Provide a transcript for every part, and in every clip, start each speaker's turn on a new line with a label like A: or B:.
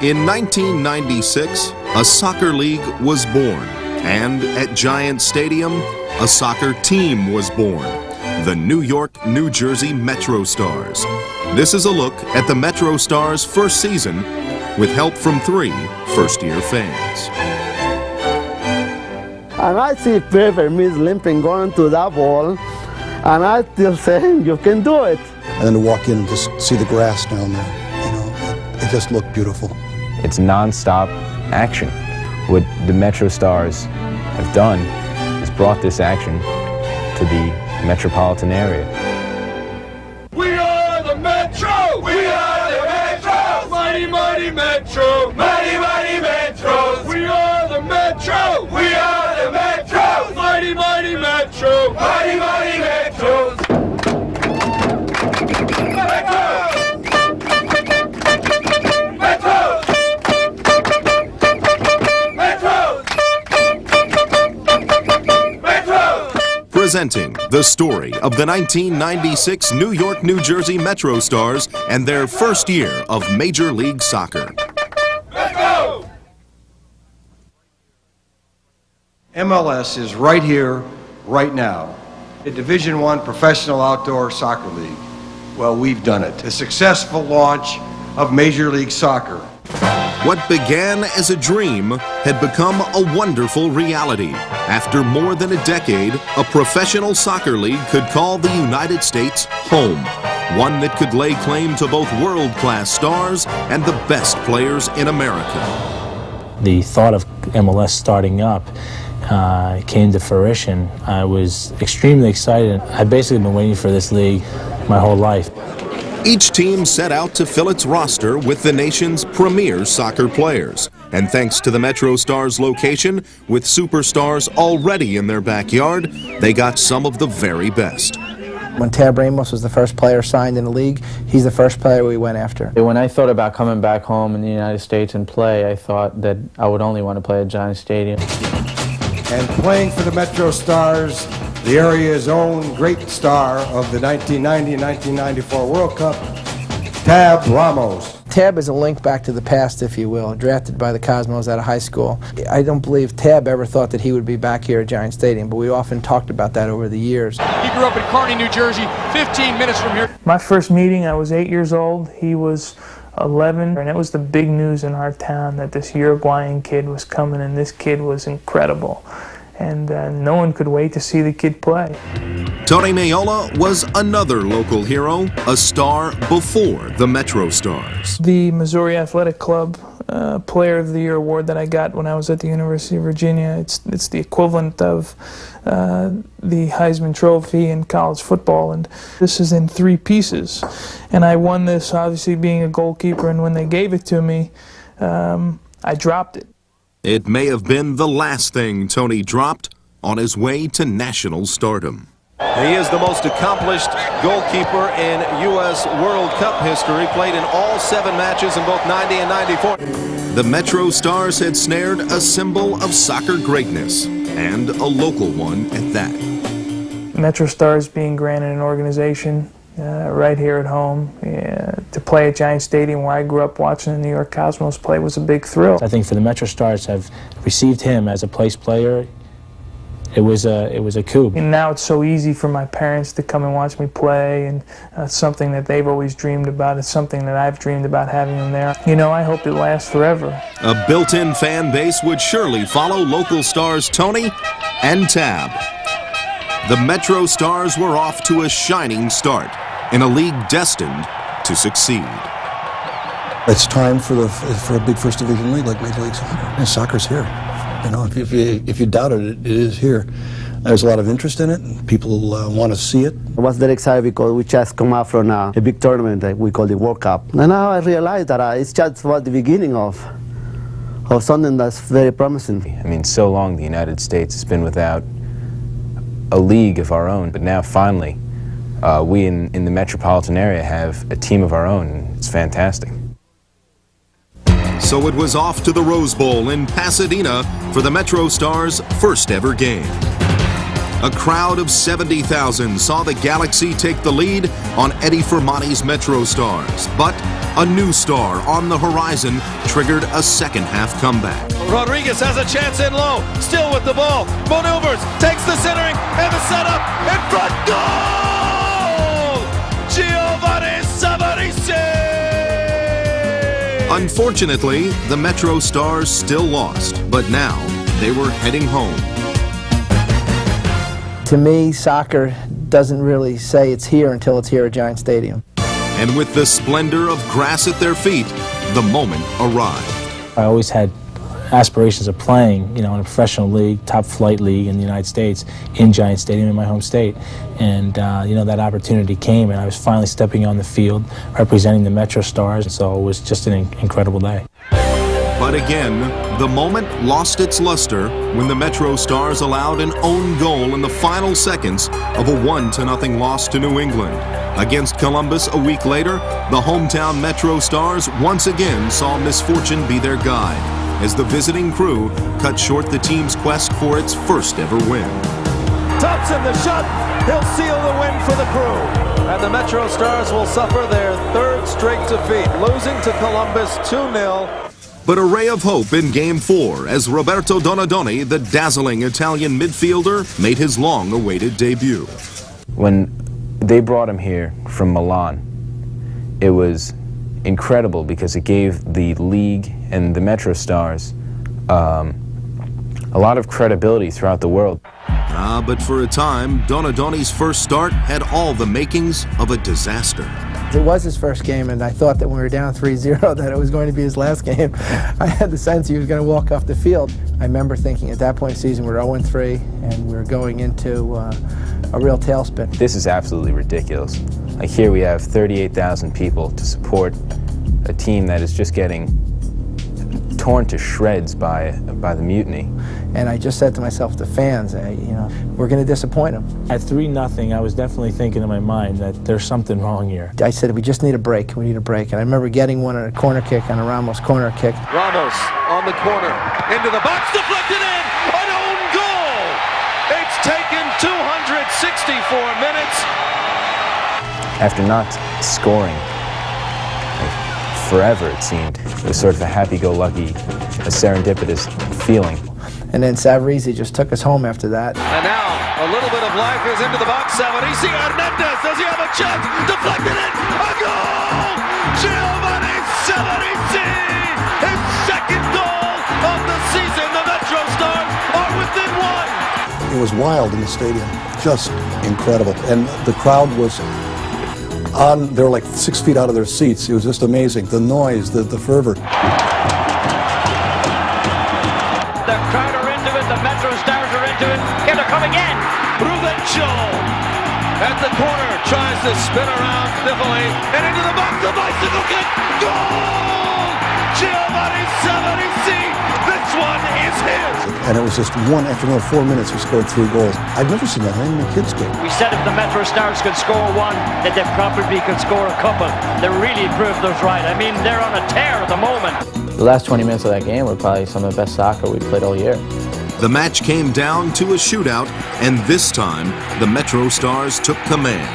A: In 1996, a soccer league was born, and at Giant Stadium, a soccer team was born, the New York, New Jersey MetroStars. This is a look at the MetroStars' first season with help from 3 first-year fans.
B: And I see Pepper Miss limping going to that ball, and I still say, you can do it.
C: And then to walk in and just see the grass down there, it just looked beautiful.
D: It's non-stop action. What the MetroStars have done is brought this action to the metropolitan area.
E: We are the Metro! We are the Metro! Mighty, mighty Metro! Mighty, mighty Metros! We are the Metro! We are the Metro! Mighty, mighty Metro! Mighty, mighty Metros!
A: Presenting the story of the 1996 New York, New Jersey MetroStars and their first year of Major League Soccer.
E: Let's go!
F: MLS is right here, right now. A Division I professional outdoor soccer league. Well, we've done it. A successful launch of Major League Soccer.
A: What began as a dream had become a wonderful reality. After more than a decade, a professional soccer league could call the United States home. One that could lay claim to both world-class stars and the best players in America.
G: The thought of MLS starting up came to fruition. I was extremely excited. I'd basically been waiting for this league my whole life.
A: Each team set out to fill its roster with the nation's premier soccer players. And thanks to the MetroStars location, with superstars already in their backyard, they got some of the very best.
H: When Tab Ramos was the first player signed in the league, he's the first player we went after.
I: When I thought about coming back home in the United States and play, I thought that I would only want to play at Giant Stadium.
F: And playing for the MetroStars, the area's own great star of the 1990 and 1994 World Cup, Tab Ramos.
H: Tab is a link back to the past, if you will, drafted by the Cosmos out of high school. I don't believe Tab ever thought that he would be back here at Giant Stadium, but we often talked about that over the years.
J: He grew up in Kearney, New Jersey, 15 minutes from here.
K: My first meeting, I was 8 years old. He was 11, and it was the big news in our town that this Uruguayan kid was coming, and this kid was incredible. And no one could wait to see the kid play.
A: Tony Mayola was another local hero, a star before the MetroStars.
K: The Missouri Athletic Club Player of the Year award that I got when I was at the University of Virginia, it's the equivalent of the Heisman Trophy in college football, and this is in 3 pieces. And I won this obviously being a goalkeeper, and when they gave it to me, I dropped it.
A: It may have been the last thing Tony dropped on his way to national stardom.
L: He is the most accomplished goalkeeper in U.S. World Cup history, played in all 7 matches in both 90 and 94.
A: The MetroStars had snared a symbol of soccer greatness, and a local one at that.
K: MetroStars being granted an organization right here at home. To play at Giant Stadium, where I grew up watching the New York Cosmos play, was a big thrill.
G: I think for the MetroStars to have received him as a place player, it was a coup.
K: And now it's so easy for my parents to come and watch me play, and it's something that they've always dreamed about. It's something that I've dreamed about having them there. You know, I hope it lasts forever.
A: A built-in fan base would surely follow local stars Tony and Tab. The MetroStars were off to a shining start in a league destined to succeed.
C: It's time for a big first division league like Major League Soccer. And soccer's here. You know, if you doubt it, it is here. There's a lot of interest in it, and people want to see it.
B: I was very excited because we just come out from a big tournament that we call the World Cup. And now I realize that it's just about the beginning of something that's very promising.
D: I mean, so long the United States has been without a league of our own, but now finally we in the metropolitan area have a team of our own, and it's fantastic.
A: So it was off to the Rose Bowl in Pasadena for the MetroStars' first ever game. A crowd of 70,000 saw the Galaxy take the lead on Eddie Firmani's MetroStars. But a new star on the horizon triggered a second-half comeback.
L: Rodriguez has a chance in low, still with the ball, maneuvers, takes the centering, and the setup, in front, goal! Giovanni Savarese!
A: Unfortunately, the MetroStars still lost, but now they were heading home.
H: To me, soccer doesn't really say it's here until it's here at Giant Stadium.
A: And with the splendor of grass at their feet, the moment arrived.
G: I always had aspirations of playing, in a professional league, top flight league in the United States, in Giant Stadium in my home state. And, that opportunity came, and I was finally stepping on the field, representing the MetroStars, so it was just an incredible day.
A: But again, the moment lost its luster when the MetroStars allowed an own goal in the final seconds of a 1-0 loss to New England. Against Columbus a week later, the hometown MetroStars once again saw misfortune be their guide, as the visiting crew cut short the team's quest for its first ever win.
L: Thompson, the shot, he'll seal the win for the crew. And the MetroStars will suffer their third straight defeat, losing to Columbus 2-0.
A: But a ray of hope in Game 4 as Roberto Donadoni, the dazzling Italian midfielder, made his long-awaited debut.
D: When they brought him here from Milan, it was incredible because it gave the league and the MetroStars a lot of credibility throughout the world.
A: But for a time, Donadoni's first start had all the makings of a disaster.
H: It was his first game, and I thought that when we were down 3-0 that it was going to be his last game. I had the sense he was going to walk off the field. I remember thinking at that point in the season we were 0-3, and we were going into a real tailspin.
D: This is absolutely ridiculous. Like here we have 38,000 people to support a team that is just getting torn to shreds by the mutiny.
H: And I just said to myself, the fans, we're going to disappoint them.
G: At 3-0, I was definitely thinking in my mind that there's something wrong here.
H: I said, we just need a break. We need a break. And I remember getting one on a corner kick, on a Ramos corner kick.
L: Ramos on the corner, into the box, deflected in, an own goal! It's taken 264 minutes.
D: After not scoring forever, it seemed, it was sort of a happy-go-lucky, a serendipitous feeling.
H: And then Savarese just took us home after that.
L: And now, a little bit of life is into the box. Savarese, Hernandez, does he have a chance? Deflected in, a goal! Giovanni Savarese! His second goal of the season. The MetroStars are within one.
C: It was wild in the stadium, just incredible. And the crowd was they were like 6 feet out of their seats. It was just amazing. The noise, the fervor.
J: The crowd are into it, the MetroStars are into it. Here they come again.
L: Rubencho at the corner, tries to spin around stiffly, and into the box, the bicycle kick, goal! Giovanni Savarese, this one is his!
C: And it was just one after another 4 minutes, we scored 3 goals. I've never seen that in a kids game.
J: We said if the MetroStars could score one, that they probably could score a couple. They really proved us right. I mean, they're on a tear at the moment.
I: The last 20 minutes of that game were probably some of the best soccer we played all year.
A: The match came down to a shootout, and this time, the MetroStars took command.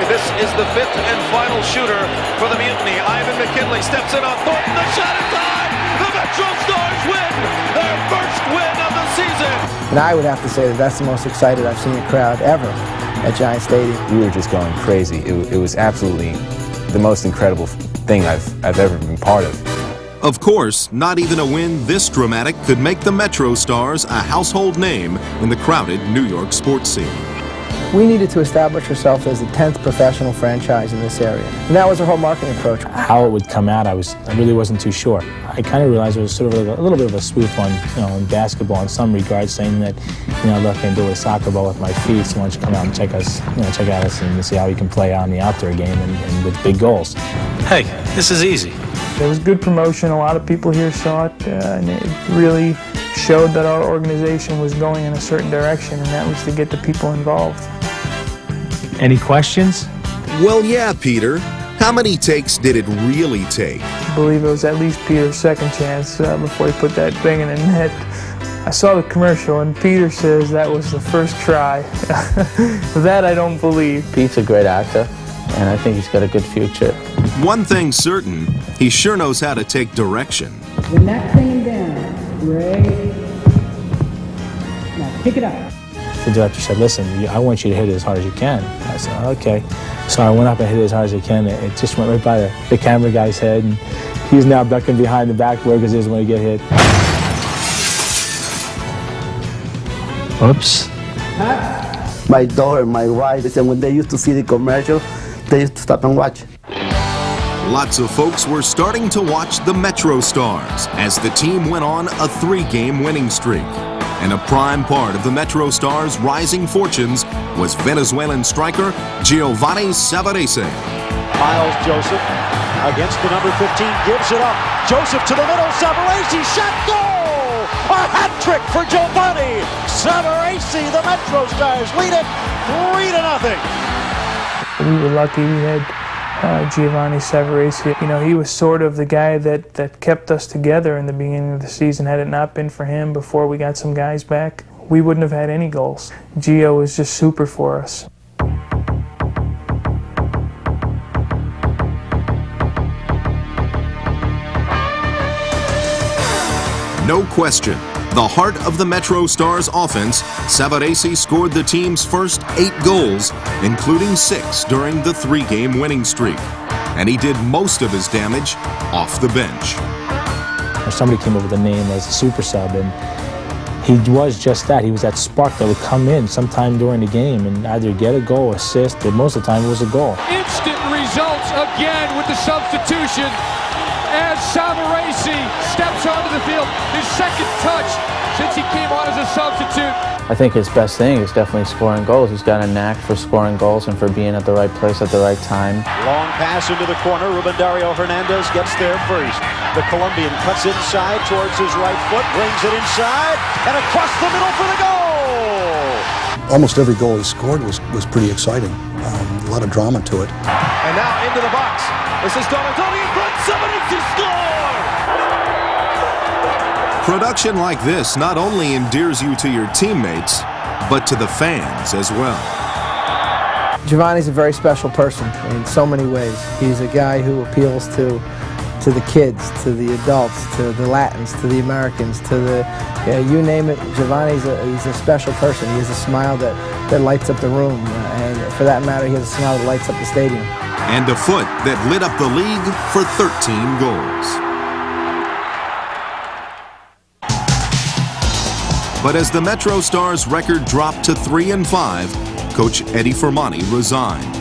L: This is the 5th and final shooter for the mutiny. Ivan McKinley steps in on Thornton. The shot is high. The MetroStars win their first win of the season.
H: And I would have to say that that's the most excited I've seen a crowd ever at Giant Stadium.
D: We were just going crazy. It was absolutely the most incredible thing I've ever been part of.
A: Of course, not even a win this dramatic could make the MetroStars a household name in the crowded New York sports scene.
H: We needed to establish ourselves as the 10th professional franchise in this area. And that was our whole marketing approach.
G: How it would come out, I really wasn't too sure. I kind of realized it was sort of a little bit of a spoof on, in basketball in some regards, saying that, look, I can do a soccer ball with my feet, so why don't you come out and check out us and see how we can play out in the outdoor game and with big goals.
M: Hey, this is easy.
K: There was good promotion. A lot of people here saw it, and it really showed that our organization was going in a certain direction, and that was to get the people involved.
G: Any questions?
A: Well, yeah, Peter. How many takes did it really take?
K: I believe it was at least Peter's second chance before he put that thing in the net. I saw the commercial, and Peter says that was the first try. That I don't believe.
I: Pete's a great actor, and I think he's got a good future.
A: One thing's certain, he sure knows how to take direction.
N: When that thing down, Ray, now pick it up.
G: The director said, listen, I want you to hit it as hard as you can. I said, okay. So I went up and hit it as hard as I can. It just went right by the camera guy's head, and he's now ducking behind the backboard because he doesn't want to get hit. Oops.
B: My daughter, my wife, and when they used to see the commercial, they used to stop and watch.
A: Lots of folks were starting to watch the MetroStars as the team went on a 3-game winning streak. And a prime part of the MetroStars' rising fortunes was Venezuelan striker Giovanni Savarese.
O: Miles Joseph against the number 15, gives it up. Joseph to the middle, Savarese, shot, goal! A hat trick for Giovanni Savarese. The MetroStars lead it 3-0.
K: We were lucky we had Giovanni Savarese. You know, he was sort of the guy that kept us together in the beginning of the season. Had it not been for him before we got some guys back, we wouldn't have had any goals. Gio was just super for us.
A: No question, the heart of the MetroStars offense, Savarese scored the team's first 8 goals, including 6 during the 3-game winning streak. And he did most of his damage off the bench.
G: Somebody came up with a name as a super sub, and he was just that. He was that spark that would come in sometime during the game and either get a goal, assist, or most of the time it was a goal.
L: Instant results again with the substitution as Savarese steps onto the field. His second touch since he came on as a substitute.
I: I think his best thing is definitely scoring goals. He's got a knack for scoring goals and for being at the right place at the right time.
O: Long pass into the corner. Ruben Dario Hernandez gets there first. The Colombian cuts inside towards his right foot, brings it inside, and across the middle for the goal!
C: Almost every goal he scored was pretty exciting. A lot of drama to it.
L: And now into the box. This is Donatelli in front. Savarese scored!
A: Production like this not only endears you to your teammates, but to the fans as well.
H: Giovanni's a very special person in so many ways. He's a guy who appeals to the kids, to the adults, to the Latins, to the Americans, to the, you name it. Giovanni's he's a special person. He has a smile that lights up the room, and for that matter, he has a smile that lights up the stadium.
A: And a foot that lit up the league for 13 goals. But as the MetroStars' record dropped to 3-5, Coach Eddie Firmani resigned.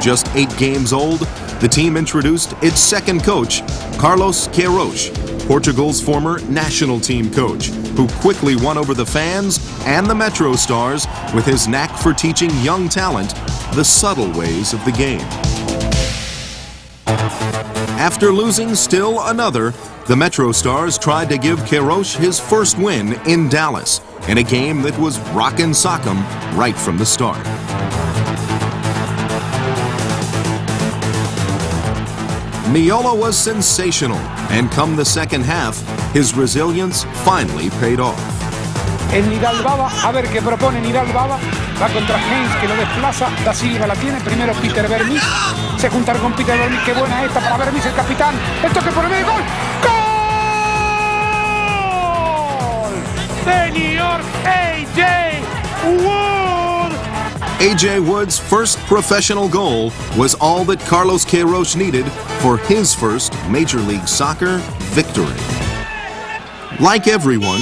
A: Just 8 games old, the team introduced its second coach, Carlos Queiroz, Portugal's former national team coach, who quickly won over the fans and the MetroStars with his knack for teaching young talent the subtle ways of the game. After losing still another, the MetroStars tried to give Queiroz his first win in Dallas, in a game that was rockin' sock'em right from the start. Miola was sensational, and come the second half, his resilience finally paid off.
P: Es Nidal Baba, a ver qué propone Nidal Baba, va contra Haynes que lo desplaza, Da Silva la tiene, primero Peter Vermis, se juntaron con Peter Vermis, qué buena esta para Vermis, el capitán, el toque por el medio, gol, gol de New York, A.J. Wood.
A: A.J. Wood's first professional goal was all that Carlos Queiroz needed for his first Major League Soccer victory. Like everyone,